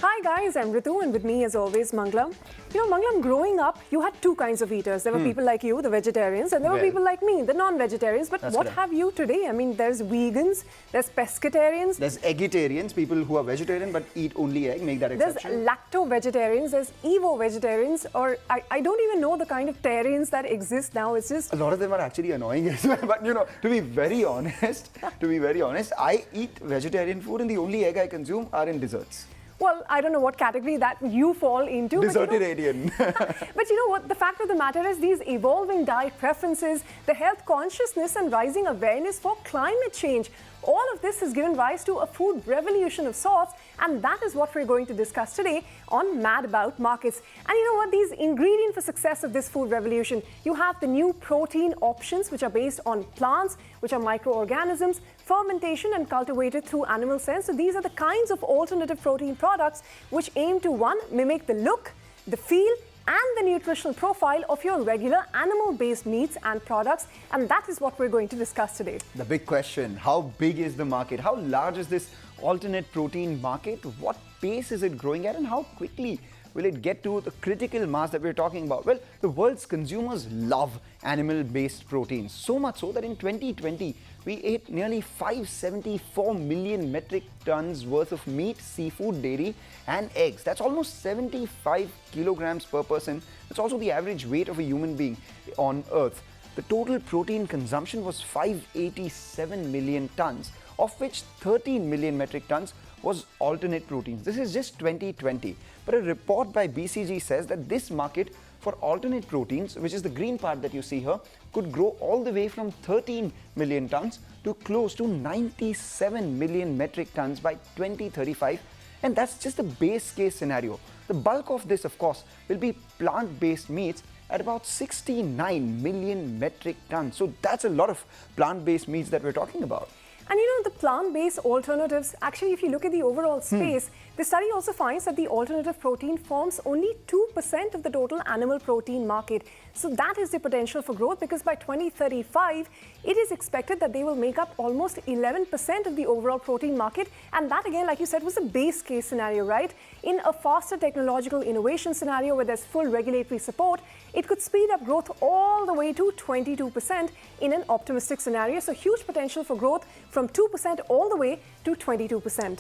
Hi guys, I'm Ritu and with me as always Mangalam. Mangalam, growing up, you had two kinds of eaters. There were people like you, the vegetarians, and there were people like me, the non-vegetarians. But what have you today? I mean, there's vegans, there's pescatarians. There's eggitarians, people who are vegetarian but eat only egg, make that exception. There's lacto-vegetarians, there's evo-vegetarians, or I don't even know the kind of tarians that exist now. It's just... A lot of them are actually annoying as well. But to be very honest, I eat vegetarian food and the only egg I consume are in desserts. Well, I don't know what category that you fall into. Desertarian. But you know what? The fact of the matter is these evolving diet preferences, the health consciousness and rising awareness for climate change, all of this has given rise to a food revolution of sorts, and that is what we're going to discuss today on Mad About Markets. And you know what? These ingredients for success of this food revolution, you have the new protein options which are based on plants, which are microorganisms, fermentation and cultivated through animal cells. So these are the kinds of alternative protein products which aim to, one, mimic the look, the feel, and the nutritional profile of your regular animal-based meats and products. And that is what we're going to discuss today. The big question, how big is the market? How large is this alternate protein market? What pace is it growing at and how quickly will it get to the critical mass that we're talking about? Well, the world's consumers love animal-based proteins, so much so that in 2020, we ate nearly 574 million metric tons worth of meat, seafood, dairy and eggs. That's almost 75 kilograms per person. That's also the average weight of a human being on Earth. The total protein consumption was 587 million tons, of which 13 million metric tons was alternate proteins. This is just 2020. But a report by BCG says that this market for alternate proteins, which is the green part that you see here, could grow all the way from 13 million tons to close to 97 million metric tons by 2035. And that's just the base case scenario. The bulk of this, of course, will be plant-based meats at about 69 million metric tons. So that's a lot of plant-based meats that we're talking about. And the plant-based alternatives, actually, if you look at the overall space, the study also finds that the alternative protein forms only 2% of the total animal protein market. So that is the potential for growth, because by 2035, it is expected that they will make up almost 11% of the overall protein market. And that, again, like you said, was a base case scenario, right? In a faster technological innovation scenario where there's full regulatory support, it could speed up growth all the way to 22% in an optimistic scenario. So huge potential for growth from 2% all the way to 22%.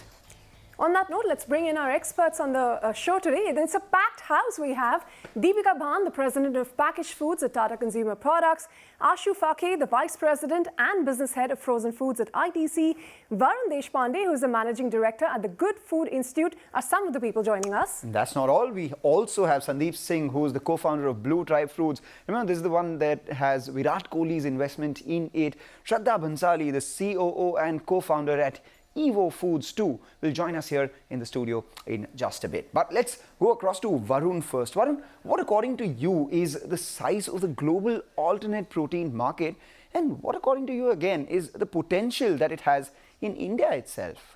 On that note, let's bring in our experts on the show today. It's a packed house. We have Deepika Bhan, the President of Packaged Foods at Tata Consumer Products, Ashu Phake, the Vice President and Business Head of Frozen Foods at ITC, Varun Deshpande, who is the Managing Director at the Good Food Institute, are some of the people joining us. And that's not all. We also have Sandeep Singh, who is the co-founder of Blue Tribe Foods. Remember, this is the one that has Virat Kohli's investment in it. Shraddha Bhansali, the COO and co-founder at Evo Foods too, will join us here in the studio in just a bit. But let's go across to Varun first. Varun, what according to you is the size of the global alternate protein market, and what according to you again is the potential that it has in India itself?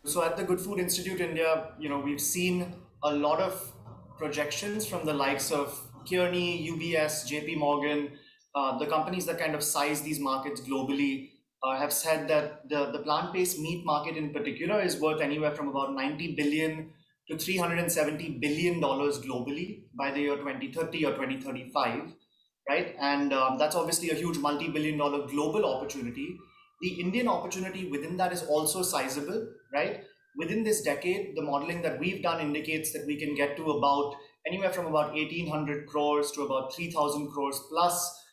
So at the Good Food Institute India, we've seen a lot of projections from the likes of Kearney, UBS, JP Morgan, the companies that kind of size these markets globally. Have said that the plant-based meat market in particular is worth anywhere from about $90 billion to $370 billion globally by the year 2030 or 2035, right? And that's obviously a huge multi-billion-dollar global opportunity. The Indian opportunity within that is also sizable, right? Within this decade, the modeling that we've done indicates that we can get to about anywhere from about 1,800 crores to about 3,000 crores plus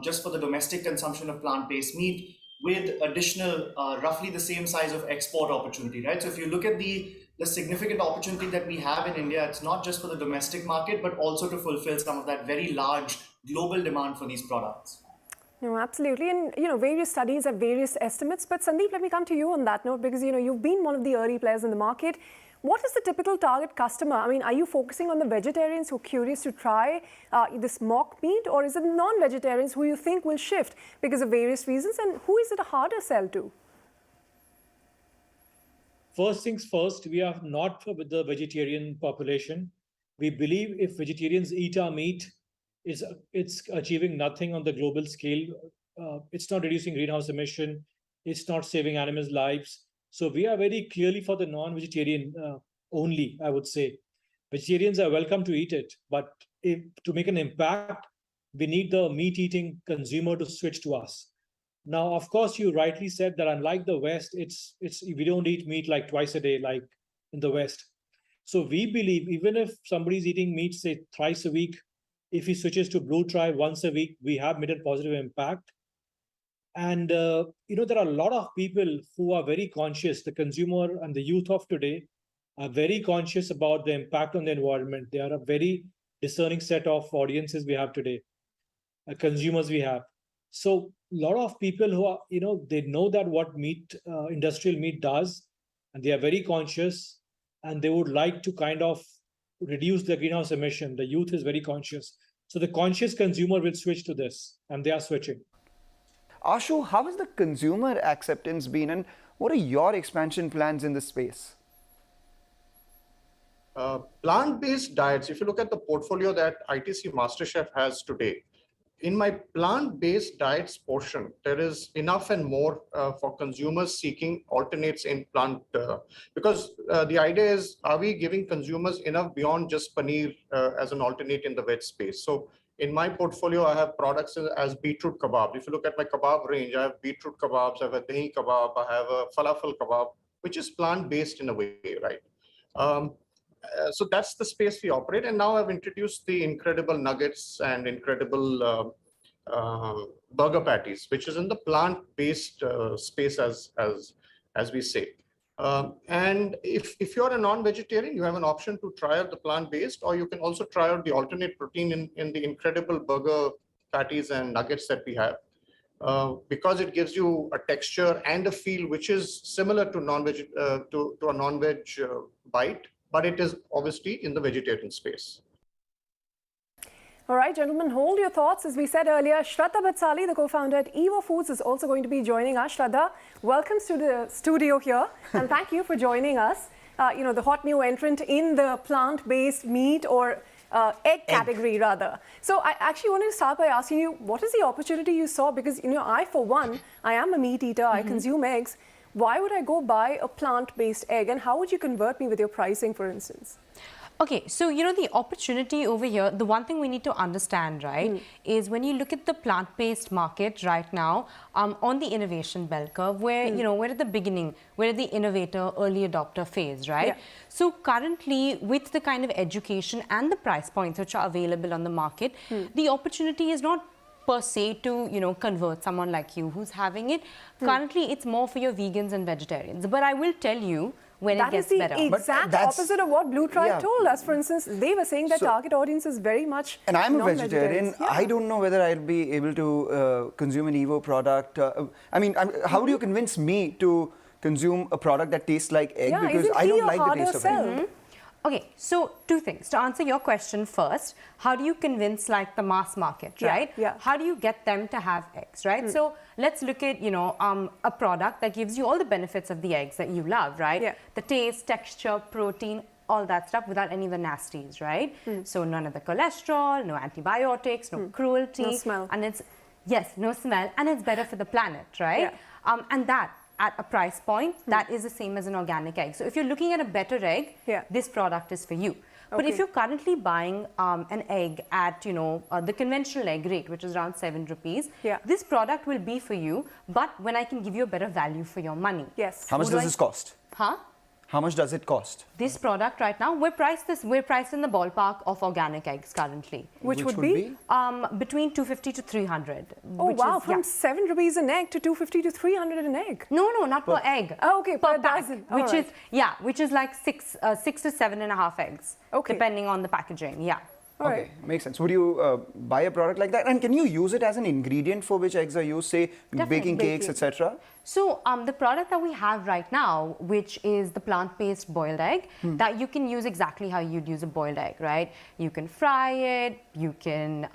just for the domestic consumption of plant-based meat, with additional roughly the same size of export opportunity, right? So if you look at the significant opportunity that we have in India, it's not just for the domestic market, but also to fulfill some of that very large global demand for these products. No, absolutely. And, various studies have various estimates. But Sandeep, let me come to you on that note, because, you've been one of the early players in the market. What is the typical target customer? I mean, are you focusing on the vegetarians who are curious to try this mock meat, or is it non-vegetarians who you think will shift because of various reasons? And who is it a harder sell to? First things first, we are not with the vegetarian population. We believe if vegetarians eat our meat, it's achieving nothing on the global scale. It's not reducing greenhouse emission. It's not saving animals' lives. So we are very clearly for the non-vegetarian only, I would say. Vegetarians are welcome to eat it, but to make an impact, we need the meat-eating consumer to switch to us. Now, of course, you rightly said that unlike the West, we don't eat meat like twice a day, like in the West. So we believe even if somebody's eating meat, say thrice a week, if he switches to Blue Tribe once a week, we have made a positive impact. And there are a lot of people who are very conscious. The consumer and the youth of today are very conscious about the impact on the environment. They are a very discerning set of audiences we have today, consumers we have. So a lot of people who are, they know that what industrial meat does, and they are very conscious, and they would like to kind of reduce the greenhouse emission. The youth is very conscious. So the conscious consumer will switch to this, and they are switching. Ashu, how has the consumer acceptance been, and what are your expansion plans in this space? Plant-based diets, if you look at the portfolio that ITC MasterChef has today, in my plant-based diets portion, there is enough and more for consumers seeking alternates in plant, because the idea is, are we giving consumers enough beyond just paneer as an alternate in the veg space? So in my portfolio, I have products as beetroot kebab. If you look at my kebab range, I have beetroot kebabs, I have a dahi kebab, I have a falafel kebab, which is plant-based in a way, right? So that's the space we operate. And now I've introduced the incredible nuggets and incredible burger patties, which is in the plant-based space, as we say. And if you're a non-vegetarian, you have an option to try out the plant-based, or you can also try out the alternate protein in the incredible burger patties and nuggets that we have. Because it gives you a texture and a feel which is similar to a non-veg bite, but it is obviously in the vegetarian space. All right, gentlemen, hold your thoughts. As we said earlier, Shraddha Bhatsali, the co-founder at Evo Foods, is also going to be joining us. Shraddha, welcome to the studio here, and thank you for joining us. The hot new entrant in the plant-based meat or egg category, rather. So I actually wanted to start by asking you, what is the opportunity you saw? Because, I, for one, I am a meat eater. I consume eggs. Why would I go buy a plant-based egg, and how would you convert me with your pricing, for instance? Okay, so the opportunity over here, the one thing we need to understand, right, is when you look at the plant-based market right now, on the innovation bell curve, where, we're at the beginning, we're at the innovator, early adopter phase, right? Yeah. So currently, with the kind of education and the price points which are available on the market, the opportunity is not per se to, convert someone like you who's having it. Currently, it's more for your vegans and vegetarians. But I will tell you, when it gets better. That is the exact opposite of what Blue Tribe told us. For instance, they were saying that target audience is very much and I'm a vegetarian. Yeah. I don't know whether I'll be able to consume an Evo product. How do you convince me to consume a product that tastes like egg? Because I don't like the taste of egg. Okay, so two things. To answer your question first, how do you convince the mass market, right? Yeah. How do you get them to have eggs, right? So let's look at, a product that gives you all the benefits of the eggs that you love, right? Yeah. The taste, texture, protein, all that stuff without any of the nasties, right? So none of the cholesterol, no antibiotics, no cruelty. No smell. And no smell, and it's better for the planet, right? Yeah. And that, at a price point, that is the same as an organic egg. So if you're looking at a better egg, this product is for you. But if you're currently buying an egg at, the conventional egg rate, which is around 7 rupees, this product will be for you, but when I can give you a better value for your money. Yes. How much does this cost? Huh? How much does it cost? This product right now, we're priced in the ballpark of organic eggs currently. Which would be? Between 250 to 300. Oh, wow. From 7 rupees an egg to 250 to 300 an egg. No, not per egg. Oh, okay, per dozen. Which is like 6 to 7.5 eggs. Okay. Depending on the packaging, Okay, makes sense. Would you buy a product like that? And can you use it as an ingredient for which eggs are used, say, baking cakes, etc.? So the product that we have right now, which is the plant-based boiled egg, that you can use exactly how you'd use a boiled egg, right? You can fry it, you can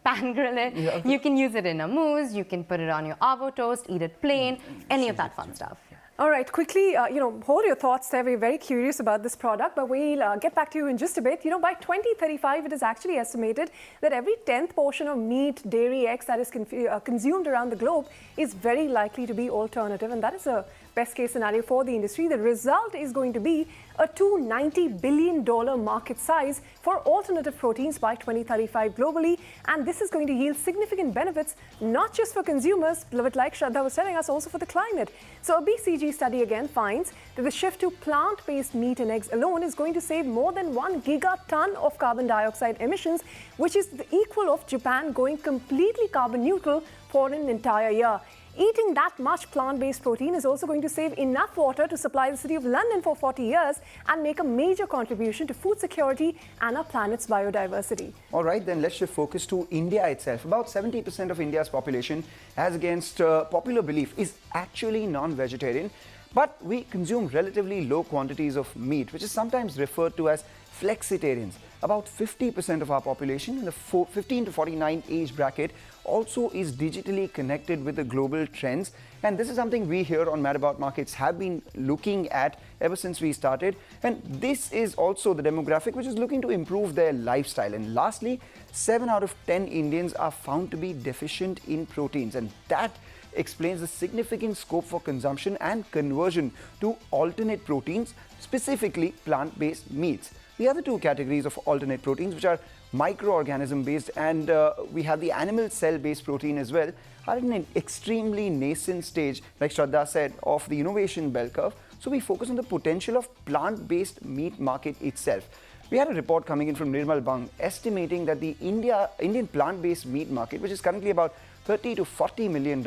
pan grill it, you can use it in a mousse, you can put it on your avo toast, eat it plain, any of that fun stuff. All right, quickly, hold your thoughts there. We're very curious about this product, but we'll get back to you in just a bit. By 2035, it is actually estimated that every 10th portion of meat, dairy, eggs that is consumed around the globe is very likely to be alternative, and that is a best case scenario for the industry. The result is going to be a $290 billion market size for alternative proteins by 2035 globally, and this is going to yield significant benefits, not just for consumers, but like Shraddha was telling us, also for the climate. So a BCG study again finds that the shift to plant-based meat and eggs alone is going to save more than 1 gigaton of carbon dioxide emissions, which is the equal of Japan going completely carbon neutral for an entire year. Eating that much plant-based protein is also going to save enough water to supply the city of London for 40 years and make a major contribution to food security and our planet's biodiversity. All right, then let's shift focus to India itself. About 70% of India's population, as against popular belief, is actually non-vegetarian. But we consume relatively low quantities of meat, which is sometimes referred to as flexitarians. About 50% of our population in the 15 to 49 age bracket also is digitally connected with the global trends. And this is something we here on Mad About Markets have been looking at ever since we started. And this is also the demographic which is looking to improve their lifestyle. And lastly, 7 out of 10 Indians are found to be deficient in proteins. And that explains the significant scope for consumption and conversion to alternate proteins, specifically plant-based meats. The other two categories of alternate proteins, which are microorganism based and we have the animal cell based protein as well, are in an extremely nascent stage, like Shraddha said, of the innovation bell curve. So we focus on the potential of plant-based meat market itself. We had a report coming in from Nirmal Bang estimating that the Indian plant-based meat market, which is currently about $30 to $40 million,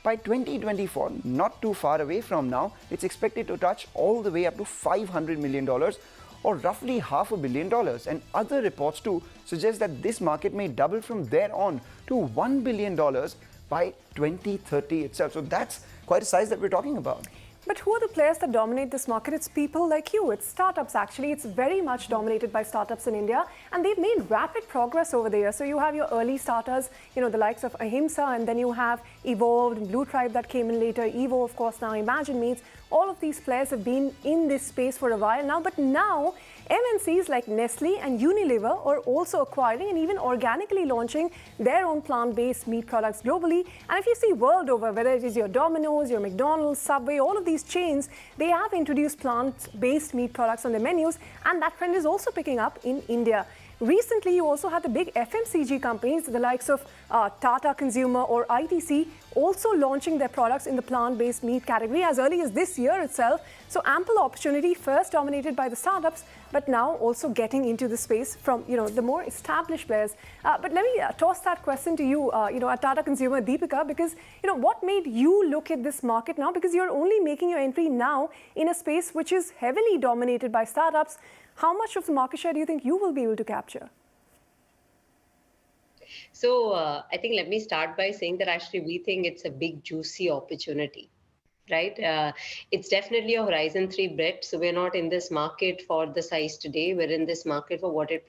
by 2024, not too far away from now, it's expected to touch all the way up to $500 million, or roughly $500 million. And other reports too suggest that this market may double from there on to $1 billion by 2030 itself. So that's quite a size that we're talking about. But who are the players that dominate this market? It's people like you. It's startups, actually. It's very much dominated by startups in India, and they've made rapid progress over the years. So you have your early starters, the likes of Ahimsa, and then you have Evolved, Blue Tribe that came in later, Evo, of course, now Imagine Meats. All of these players have been in this space for a while now, but now MNCs like Nestle and Unilever are also acquiring and even organically launching their own plant-based meat products globally. And if you see world over, whether it is your Domino's, your McDonald's, Subway, all of these chains, they have introduced plant-based meat products on their menus, and that trend is also picking up in India. Recently, you also had the big FMCG companies, the likes of Tata Consumer or ITC, also launching their products in the plant-based meat category as early as this year itself. So ample opportunity, first dominated by the startups, but now also getting into the space from the more established players. But let me toss that question to you, at Tata Consumer, Deepika, because what made you look at this market now? Because you're only making your entry now in a space which is heavily dominated by startups. How much of the market share do you think you will be able to capture? So I think let me start by saying that actually we think it's a big, juicy opportunity, right? It's definitely a Horizon 3 bet. So we're not in this market for the size today. We're in this market for what it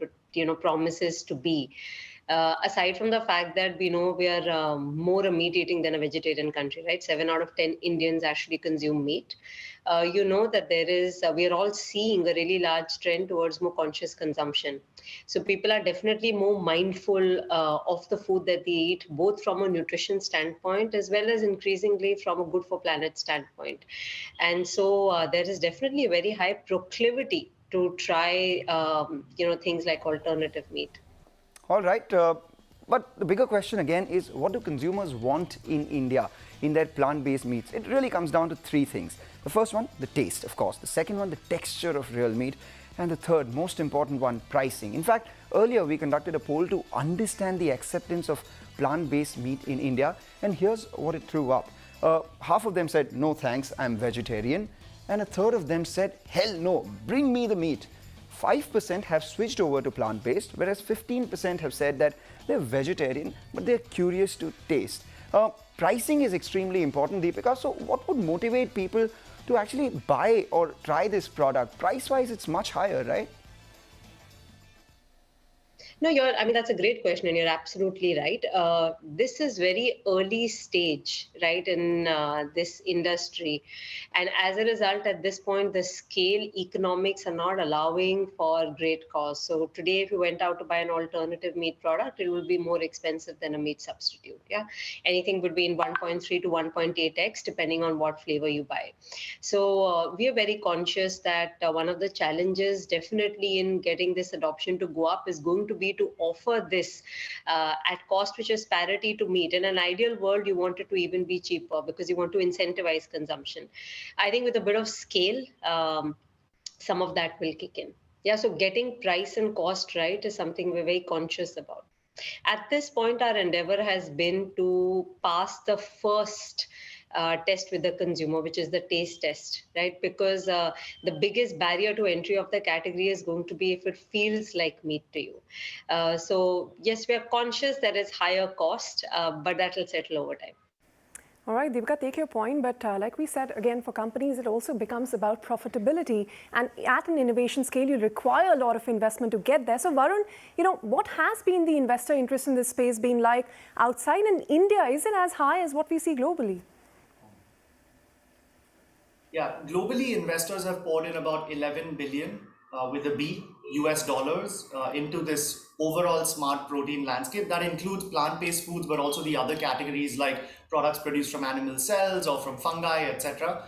promises to be. Aside from the fact that we know we are more a meat eating than a vegetarian country, right? 7 out of 10 Indians actually consume meat. That we are all seeing a really large trend towards more conscious consumption. So people are definitely more mindful of the food that they eat, both from a nutrition standpoint, as well as increasingly from a good for planet standpoint. And so there is definitely a very high proclivity to try, things like alternative meat. All right, but the bigger question again is, what do consumers want in India in their plant-based meats? It really comes down to 3 things. The first one, the taste, of course. The second one, the texture of real meat. And the third, most important one, pricing. In fact, earlier we conducted a poll to understand the acceptance of plant-based meat in India. And here's what it threw up. Half of them said, no thanks, I'm vegetarian. And a third of them said, hell no, bring me the meat. 5% have switched over to plant-based, whereas 15% have said that they're vegetarian, but they're curious to taste. Pricing is extremely important, Deepika. So what would motivate people to actually buy or try this product? Price-wise, it's much higher, right? No, I mean, that's a great question, and you're absolutely right. This is very early stage, right, in this industry. And as a result, at this point, the scale economics are not allowing for great cost. So today, if you went out to buy an alternative meat product, it will be more expensive than a meat substitute. Yeah. Anything would be in 1.3 to 1.8x, depending on what flavor you buy. So we are very conscious that one of the challenges definitely in getting this adoption to go up is going to be to offer this at cost which is parity to meat. In an ideal world, you want it to even be cheaper because you want to incentivize consumption. I think with a bit of scale, some of that will kick in. Yeah, so getting price and cost right is something we're very conscious about. At this point, our endeavor has been to pass the first test with the consumer, which is the taste test, right? Because the biggest barrier to entry of the category is going to be if it feels like meat to you. So yes, we are conscious there is higher cost, but that will settle over time. All right, Deepika, take your point, but like we said, again, for companies, it also becomes about profitability. And at an innovation scale, you require a lot of investment to get there. So Varun, what has been the investor interest in this space been like outside in India? Is it as high as what we see globally? Yeah, globally, investors have poured in about 11 billion with a B US dollars into this overall smart protein landscape. That includes plant-based foods, but also the other categories like products produced from animal cells or from fungi, etc.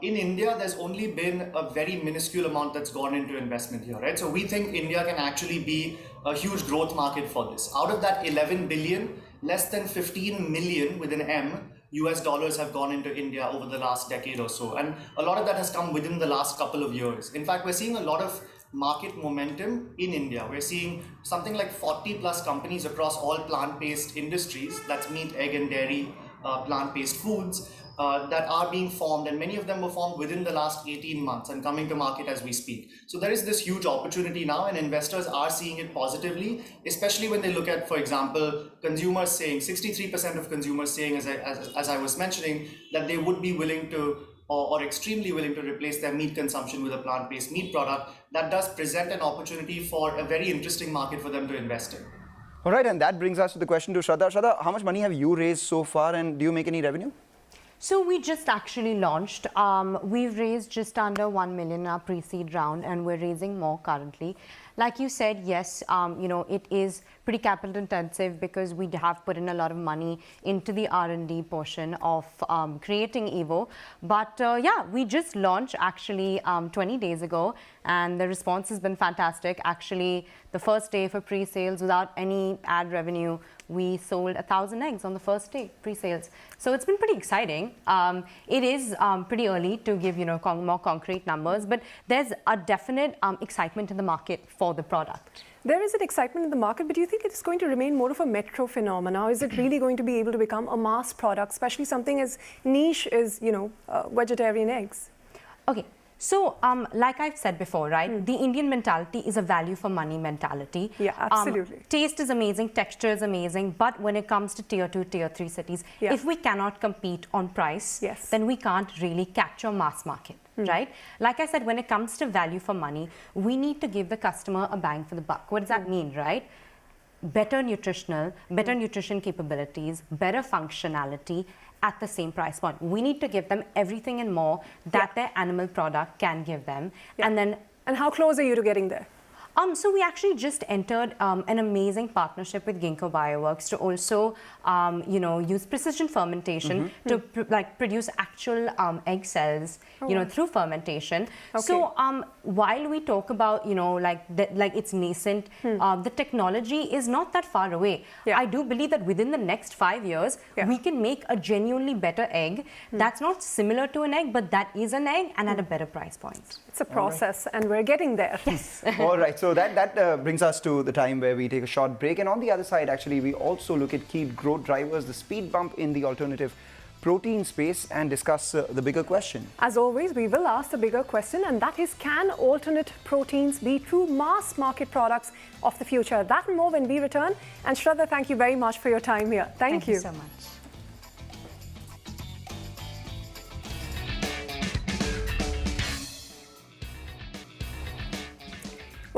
In India, there's only been a very minuscule amount that's gone into investment here, right? So we think India can actually be a huge growth market for this. Out of that 11 billion, less than 15 million with an M US dollars have gone into India over the last decade or so. And a lot of that has come within the last couple of years. In fact, we're seeing a lot of market momentum in India. We're seeing something like 40 plus companies across all plant-based industries, that's meat, egg and dairy, plant-based foods, that are being formed, and many of them were formed within the last 18 months and coming to market as we speak. So there is this huge opportunity now, and investors are seeing it positively, especially when they look at, for example, consumers saying, 63% of consumers saying, as I was mentioning, that they would be willing to or extremely willing to replace their meat consumption with a plant-based meat product. That does present an opportunity for a very interesting market for them to invest in. All right, and that brings us to the question to Shraddha. Shraddha, how much money have you raised so far, and do you make any revenue? So we just actually launched. We've raised just under 1 million in our pre-seed round, and we're raising more currently. Like you said, yes, it is pretty capital intensive because we have put in a lot of money into the R&D portion of creating Evo. But yeah, we just launched actually 20 days ago, and the response has been fantastic. Actually, the first day for pre-sales without any ad revenue, we sold 1,000 eggs on the first day, pre-sales. So it's been pretty exciting. It is pretty early to give more concrete numbers, but there's a definite excitement in the market for the product. There is an excitement in the market, but do you think it's going to remain more of a metro phenomenon? Is it really going to be able to become a mass product, especially something as niche as, vegetarian eggs? Okay. So, like I've said before, right, the Indian mentality is a value for money mentality. Yeah, absolutely. Taste is amazing, texture is amazing, but when it comes to tier 2, tier 3 cities, if we cannot compete on price, then we can't really capture mass market, right? Like I said, when it comes to value for money, we need to give the customer a bang for the buck. What does that mean, right? Better nutrition capabilities, better functionality, at the same price point. We need to give them everything and more that their animal product can give them. And how close are you to getting there? So we actually just entered an amazing partnership with Ginkgo Bioworks to also, use precision fermentation to produce actual egg cells, through fermentation. Okay. So while we talk about, it's nascent, the technology is not that far away. I do believe that within the next 5 years, we can make a genuinely better egg that's not similar to an egg, but that is an egg and at a better price point. It's a process, and we're getting there. Yes. All right, so that brings us to the time where we take a short break. And on the other side, actually, we also look at key growth drivers, the speed bump in the alternative protein space, and discuss the bigger question. As always, we will ask the bigger question, and that is, can alternate proteins be true mass market products of the future? That and more when we return. And Shraddha, thank you very much for your time here. Thank you so much.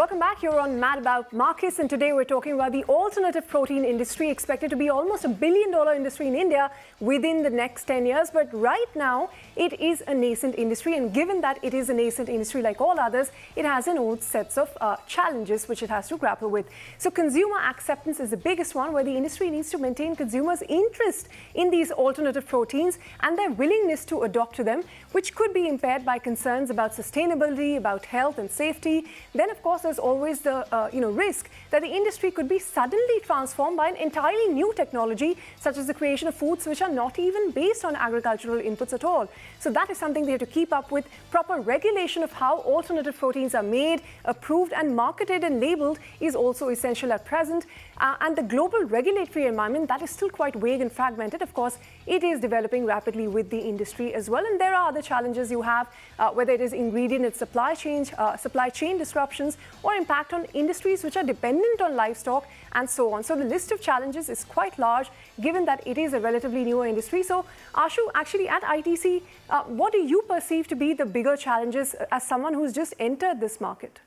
Welcome back. You're on Mad About Markets, and today we're talking about the alternative protein industry, expected to be almost $1 billion industry in India within the next 10 years. But right now, it is a nascent industry, and given that it is a nascent industry like all others, it has its own sets of challenges which it has to grapple with. So consumer acceptance is the biggest one, where the industry needs to maintain consumers' interest in these alternative proteins and their willingness to adopt to them, which could be impaired by concerns about sustainability, about health and safety. Then, of course, there's always the risk that the industry could be suddenly transformed by an entirely new technology, such as the creation of foods which are not even based on agricultural inputs at all. So that is something they have to keep up with. Proper regulation of how alternative proteins are made, approved and marketed and labeled is also essential at present. And the global regulatory environment, that is still quite vague and fragmented. Of course, it is developing rapidly with the industry as well. And there are other challenges you have, whether it is ingredient and supply chain disruptions, or impact on industries which are dependent on livestock and so on. So the list of challenges is quite large, given that it is a relatively newer industry. So Ashu, actually at ITC, what do you perceive to be the bigger challenges as someone who's just entered this market?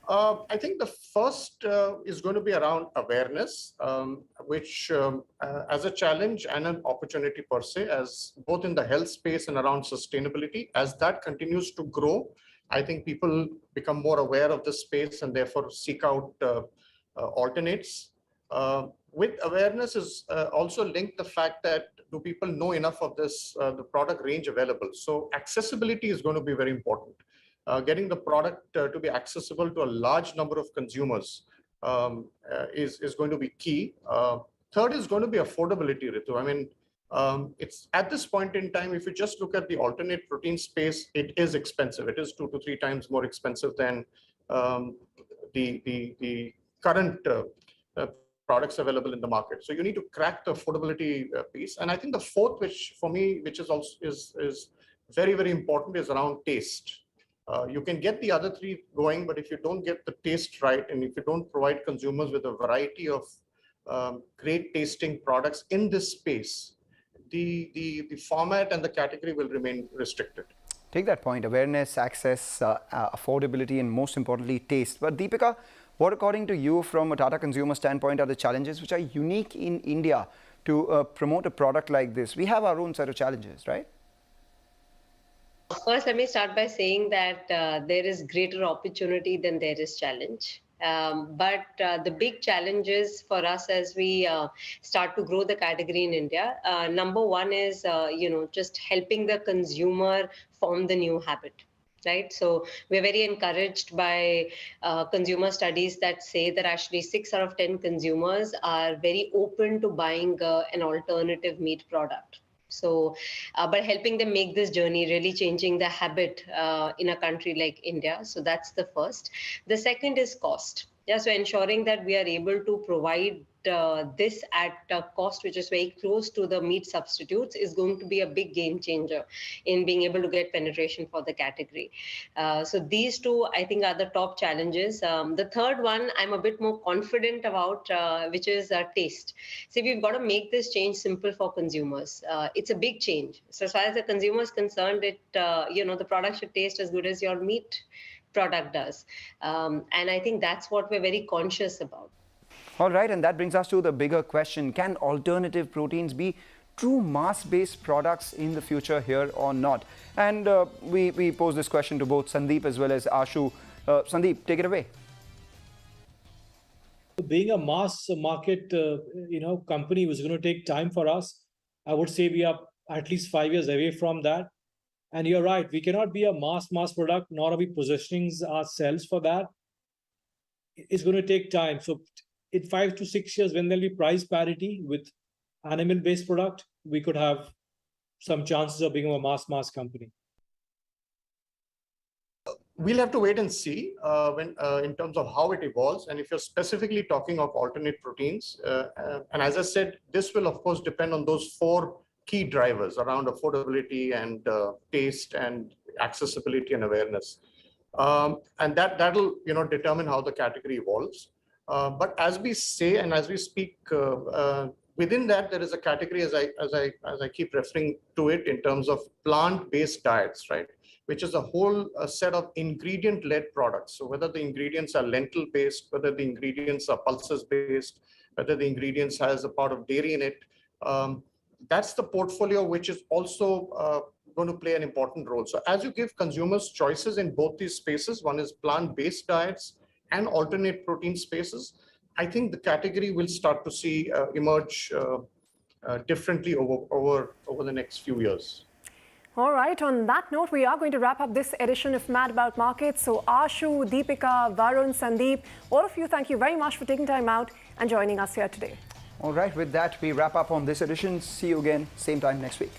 I think the first is going to be around awareness, which as a challenge and an opportunity per se, as both in the health space and around sustainability. As that continues to grow, I think people become more aware of this space and therefore seek out alternates. With awareness is also linked the fact that do people know enough of this, the product range available? So accessibility is going to be very important. Getting the product to be accessible to a large number of consumers is going to be key. Third is going to be affordability, Ritu. I mean, it's at this point in time, if you just look at the alternate protein space, it is expensive. It is 2 to 3 times more expensive than the current products available in the market. So you need to crack the affordability piece. And I think the fourth, which for me, which is also is very, very important, is around taste. You can get the other 3 going, but if you don't get the taste right, and if you don't provide consumers with a variety of great tasting products in this space, the format and the category will remain restricted. Take that point: awareness, access, affordability, and most importantly, taste. But Deepika, what according to you, from a Tata consumer standpoint, are the challenges which are unique in India to promote a product like this? We have our own set of challenges, right? First, let me start by saying that there is greater opportunity than there is challenge. But the big challenges for us as we start to grow the category in India, number one is, just helping the consumer form the new habit. Right. So we're very encouraged by consumer studies that say that actually 6 out of 10 consumers are very open to buying an alternative meat product. So, but helping them make this journey, really changing the habit in a country like India. So that's the first. The second is cost. Yeah, so ensuring that we are able to provide this at a cost which is very close to the meat substitutes is going to be a big game changer in being able to get penetration for the category. So these 2, I think, are the top challenges. The third one I'm a bit more confident about, which is taste. See, we've got to make this change simple for consumers. It's a big change. So as far as the consumer is concerned, the product should taste as good as your meat product does. And I think that's what we're very conscious about. All right, and that brings us to the bigger question: can alternative proteins be true mass-based products in the future here or not? And we pose this question to both Sandeep as well as Ashu. Sandeep, take it away. Being a mass market, company was going to take time for us. I would say we are at least 5 years away from that. And you're right, we cannot be a mass product, nor are we positioning ourselves for that. It's going to take time. So in 5 to 6 years, when there'll be price parity with animal-based product, we could have some chances of being a mass company. We'll have to wait and see when in terms of how it evolves. And if you're specifically talking of alternate proteins, and as I said, this will of course depend on those 4 key drivers around affordability and taste and accessibility and awareness. And that'll determine how the category evolves. But as we say and as we speak, within that there is a category, as I keep referring to it, in terms of plant-based diets, right? which is a whole set of ingredient-led products. So whether the ingredients are lentil-based, whether the ingredients are pulses-based, whether the ingredients has a part of dairy in it, that's the portfolio which is also going to play an important role. So as you give consumers choices in both these spaces, one is plant-based diets and alternate protein spaces, I think the category will start to see emerge differently over the next few years. All right, on that note, we are going to wrap up this edition of Mad About Markets. So Ashu, Deepika, Varun, Sandeep, all of you, thank you very much for taking time out and joining us here today. All right, with that, we wrap up on this edition. See you again, same time next week.